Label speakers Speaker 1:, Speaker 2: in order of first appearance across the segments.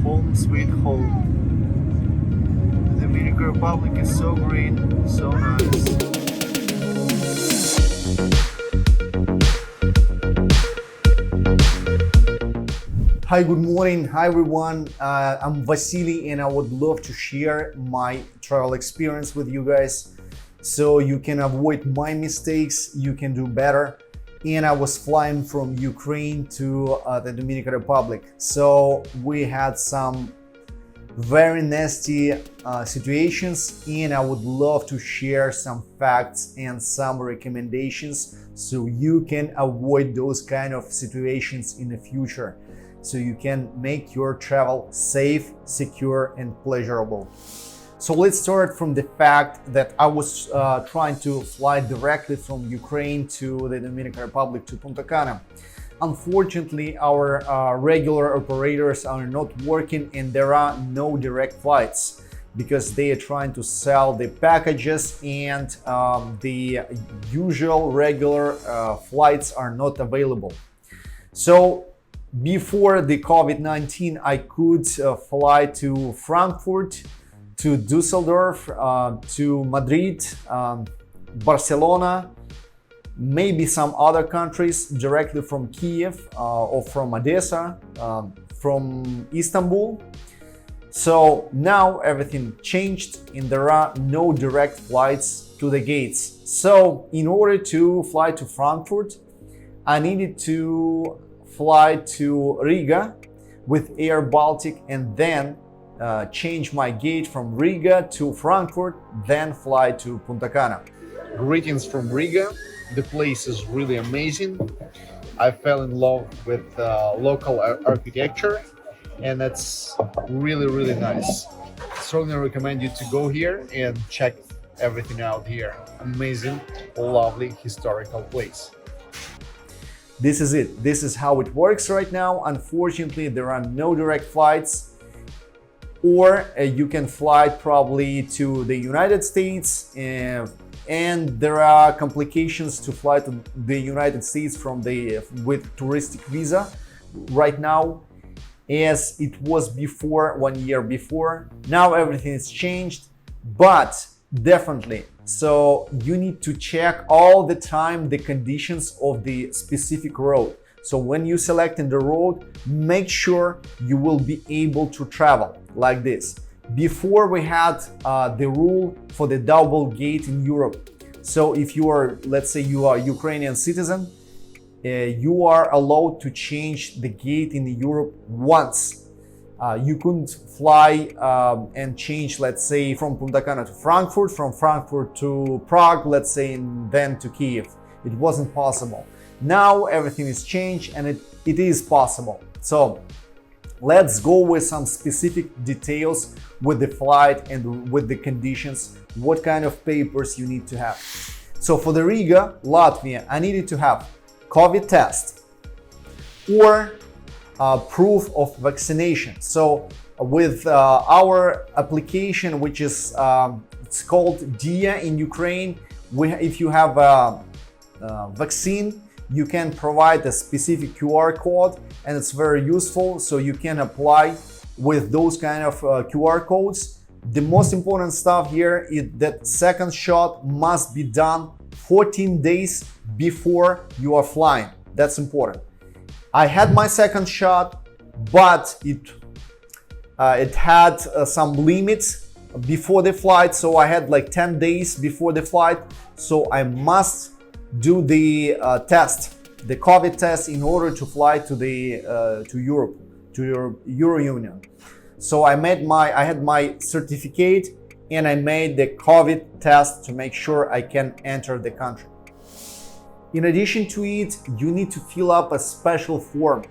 Speaker 1: home sweet home. The Dominican Republic is so great, so nice. Hi, good morning. Hi, everyone. I'm Vasily, and I would love to share my travel experience with you guys so you can avoid my mistakes, you can do better. And I was flying from Ukraine to the Dominican Republic. So we had some very nasty situations, and I would love to share some facts and some recommendations so you can avoid those kind of situations in the future, so you can make your travel safe, secure, and pleasurable. So let's start from the fact that I was trying to fly directly from Ukraine to the Dominican Republic to Punta Cana. Unfortunately, our regular operators are not working and there are no direct flights because they are trying to sell the packages, and the usual regular flights are not available. So before the COVID-19, I could fly to Frankfurt, to Düsseldorf, to Madrid, Barcelona, maybe some other countries directly from Kiev or from Odessa, from Istanbul. So now everything changed and there are no direct flights to the gates. So in order to fly to Frankfurt, I needed to fly to Riga with Air Baltic and then change my gate from Riga to Frankfurt, then fly to Punta Cana. Greetings from Riga. The place is really amazing. I fell in love with local architecture, and it's really nice. Strongly recommend you to go here and check everything out here. Amazing, lovely historical place. This is it. This is how it works right now. Unfortunately, there are no direct flights, or you can fly probably to the United States, and there are complications to fly to the United States with touristic visa right now, as it was before, 1 year before. Now everything is changed, but definitely. So you need to check all the time the conditions of the specific road. So when you select in the road, make sure you will be able to travel like this. Before we had the rule for the double gate in Europe. So if you are, let's say you are Ukrainian citizen, you are allowed to change the gate in Europe once. You couldn't fly and change, let's say, from Punta Cana to Frankfurt, from Frankfurt to Prague, let's say, and then to Kiev. It wasn't possible. Now everything is changed and it is possible. So let's go with some specific details with the flight and with the conditions, what kind of papers you need to have. So for the Riga, Latvia, I needed to have COVID test or proof of vaccination. So with our application, which is it's called DIA in Ukraine, if you have a vaccine, you can provide a specific QR code, and it's very useful, so you can apply with those kind of QR codes. The most important stuff here is that second shot must be done 14 days before you are flying. That's important. I had my second shot, but it had some limits before the flight, so I had like 10 days before the flight, so I must do the test, the COVID test, in order to fly to Europe, to Euro Union. So I had my certificate and I made the COVID test to make sure I can enter the country. In addition to it, you need to fill up a special form.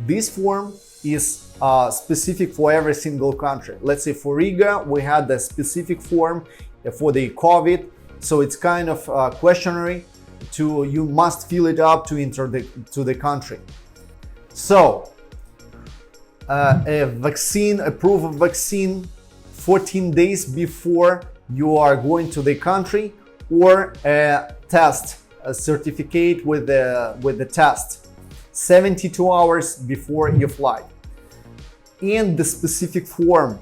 Speaker 1: This form is specific for every single country. Let's say for Riga, we had a specific form for the COVID, so it's kind of questionnaire. You must fill it up to enter to the country. So a proof of vaccine 14 days before you are going to the country, or a test, a certificate with the test 72 hours before your flight. and the specific form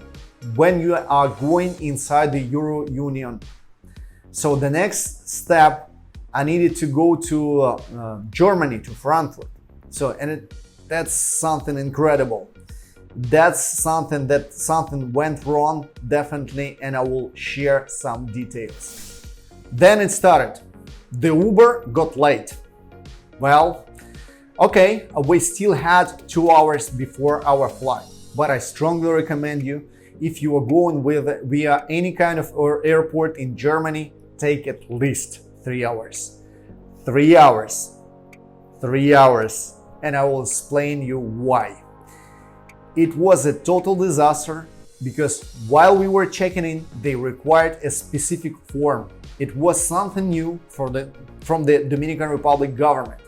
Speaker 1: when you are going inside the Euro Union. So the next step, I needed to go to Germany, to Frankfurt. So, that's something incredible. That's something went wrong, definitely, and I will share some details. Then it started. The Uber got late. Well, okay, we still had 2 hours before our flight, but I strongly recommend you, if you are going via any kind of airport in Germany, take at least 3 hours. 3 hours. 3 hours. And I will explain you why. It was a total disaster because while we were checking in, they required a specific form. It was something new from the Dominican Republic government.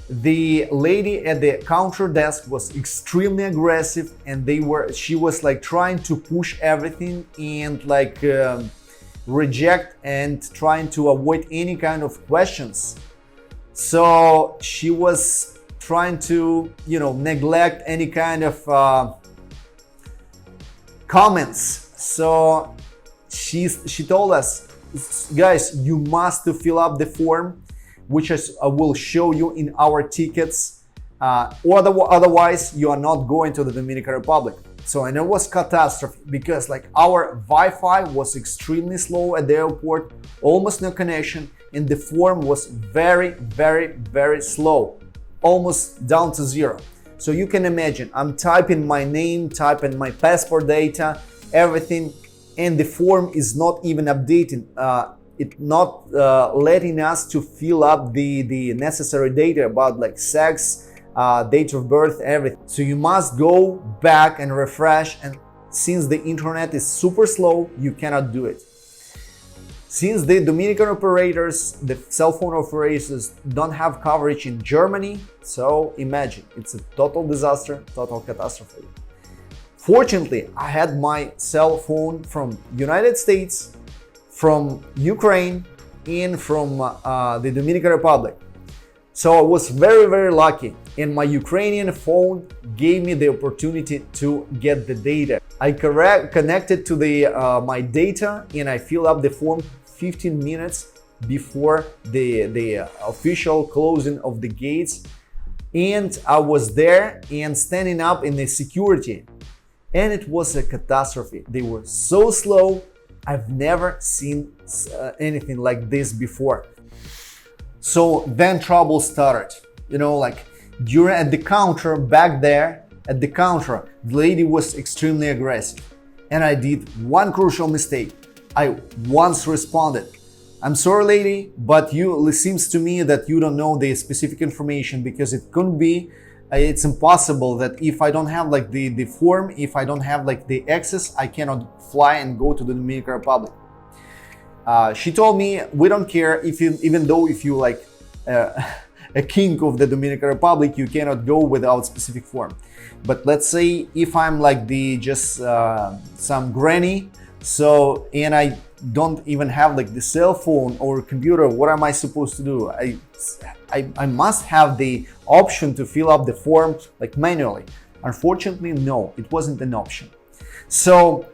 Speaker 1: The lady at the counter desk was extremely aggressive, and she was like trying to push everything and like reject and trying to avoid any kind of questions. So she was trying to, neglect any kind of comments. So she told us, guys, you must fill up the form, which I will show you in our tickets. Otherwise, you are not going to the Dominican Republic. So, and it was catastrophe because like our Wi-Fi was extremely slow at the airport, almost no connection, and the form was very, very, very slow, almost down to 0. So you can imagine, I'm typing my name, typing my passport data, everything, and the form is not even updating. It's not letting us to fill up the necessary data about like sex, date of birth, everything. So you must go back and refresh, and since the internet is super slow, you cannot do it. Since the Dominican operators, the cell phone operators don't have coverage in Germany, so imagine, it's a total disaster, total catastrophe. Fortunately, I had my cell phone from United States, from Ukraine, and from the Dominican Republic. So I was very, very lucky, and my Ukrainian phone gave me the opportunity to get the data. I connected to my data, and I filled up the form 15 minutes before the official closing of the gates, and I was there and standing up in the security, and it was a catastrophe. They were so slow. I've never seen anything like this before. So then trouble started. At the counter back there, at the counter, the lady was extremely aggressive, and I did one crucial mistake. I once responded, "I'm sorry, lady, but it seems to me that you don't know the specific information, because it couldn't be. It's impossible that if I don't have like the form, if I don't have like the access, I cannot fly and go to the Dominican Republic." She told me, "We don't care even though if you like a king of the Dominican Republic, you cannot go without specific form. But let's say if I'm like some granny, so, and I don't even have like the cell phone or computer, what am I supposed to do? I must have the option to fill up the form like manually." Unfortunately, no, it wasn't an option. So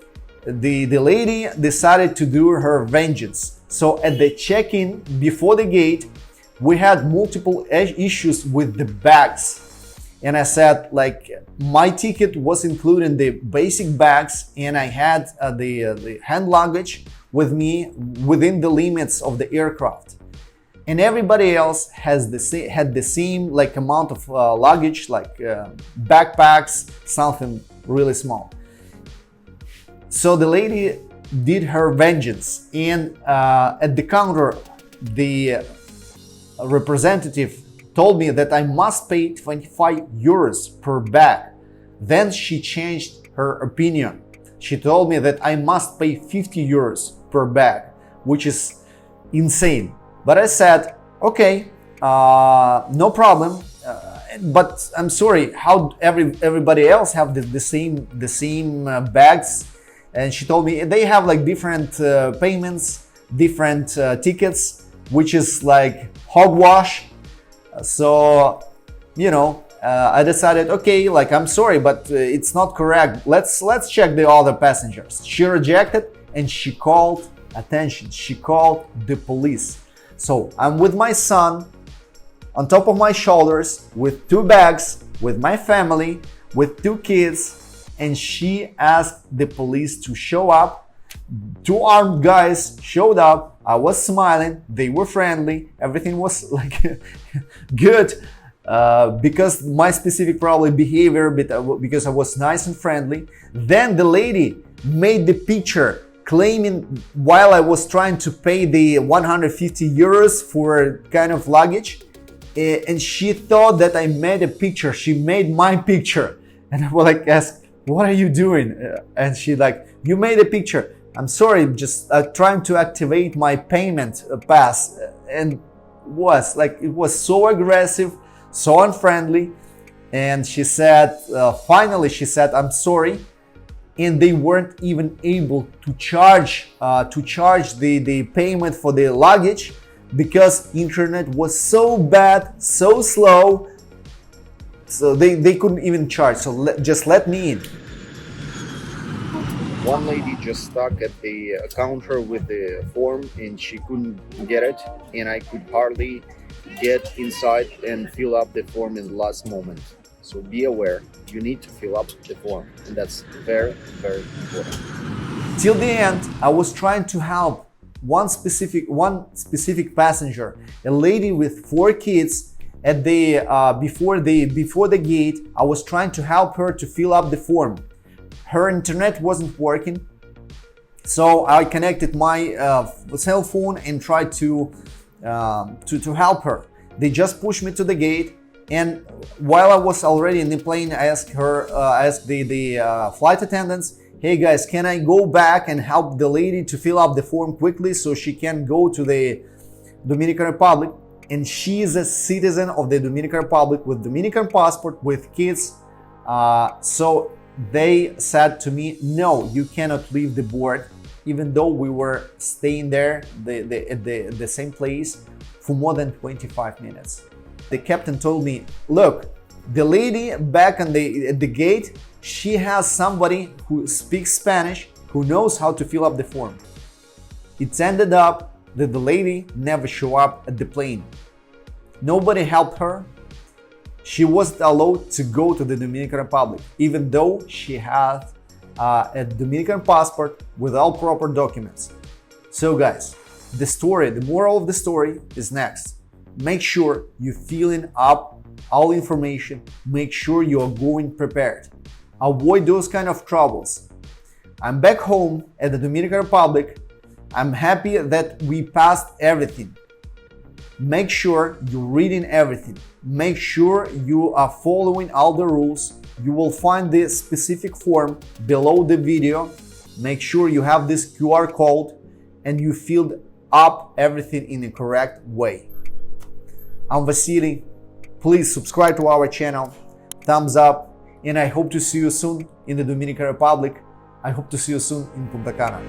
Speaker 1: the lady decided to do her vengeance. So at the check-in before the gate, we had multiple issues with the bags. And I said, like, my ticket was including the basic bags, and I had the hand luggage with me within the limits of the aircraft. And everybody else had the same like amount of luggage, like backpacks, something really small. So the lady did her vengeance, and at the counter, the representative told me that I must pay 25 euros per bag. Then she changed her opinion. She told me that I must pay 50 euros per bag, which is insane. But I said, okay, no problem. But I'm sorry, how everybody else have the same bags? And she told me they have like different payments, different tickets, which is like hogwash. So, I decided, okay, like, I'm sorry, but it's not correct. Let's check the other passengers. She rejected and she called attention. She called the police. So I'm with my son on top of my shoulders with 2 bags, with my family, with 2 kids, and she asked the police to show up. 2 armed guys showed up. I was smiling. They were friendly. Everything was like good. Because my specific probably behavior, because I was nice and friendly. Then the lady made the picture claiming while I was trying to pay the 150 euros for kind of luggage, and she thought that I made a picture. She made my picture, and I was like, ask, what are you doing? And she like, you made a picture. I'm sorry, just trying to activate my payment pass, and it was so aggressive, so unfriendly. And she said, finally she said, I'm sorry. And they weren't even able to charge the payment for the luggage because internet was so bad, so slow. So they couldn't even charge. So just let me in.
Speaker 2: One lady just stuck at the counter with the form and she couldn't get it, and I could hardly get inside and fill up the form in the last moment. So be aware, you need to fill up the form, and that's very, very important.
Speaker 1: Till the end, I was trying to help one specific passenger, a lady with 4 kids at the before the gate. I was trying to help her to fill up the form. Her internet wasn't working, so I connected my cell phone and tried to help her. They just pushed me to the gate, and while I was already in the plane, I asked the flight attendants, hey guys, can I go back and help the lady to fill up the form quickly so she can go to the Dominican Republic? And she is a citizen of the Dominican Republic with Dominican passport, with kids. So they said to me, no, you cannot leave the board, even though we were staying there at the same place for more than 25 minutes. The captain told me, look, the lady back at the gate, she has somebody who speaks Spanish, who knows how to fill up the form. It ended up that the lady never showed up at the plane. Nobody helped her. She wasn't allowed to go to the Dominican Republic, even though she had a Dominican passport with all proper documents. So guys, the moral of the story is next. Make sure you're filling up all information. Make sure you are going prepared. Avoid those kind of troubles. I'm back home at the Dominican Republic. I'm happy that we passed everything. Make sure you're reading everything. Make sure you are following all the rules. You will find this specific form below the video. Make sure you have this QR code and you filled up everything in the correct way. I'm Vasily. Please subscribe to our channel, thumbs up, and I hope to see you soon in the Dominican Republic. I hope to see you soon in Punta Cana.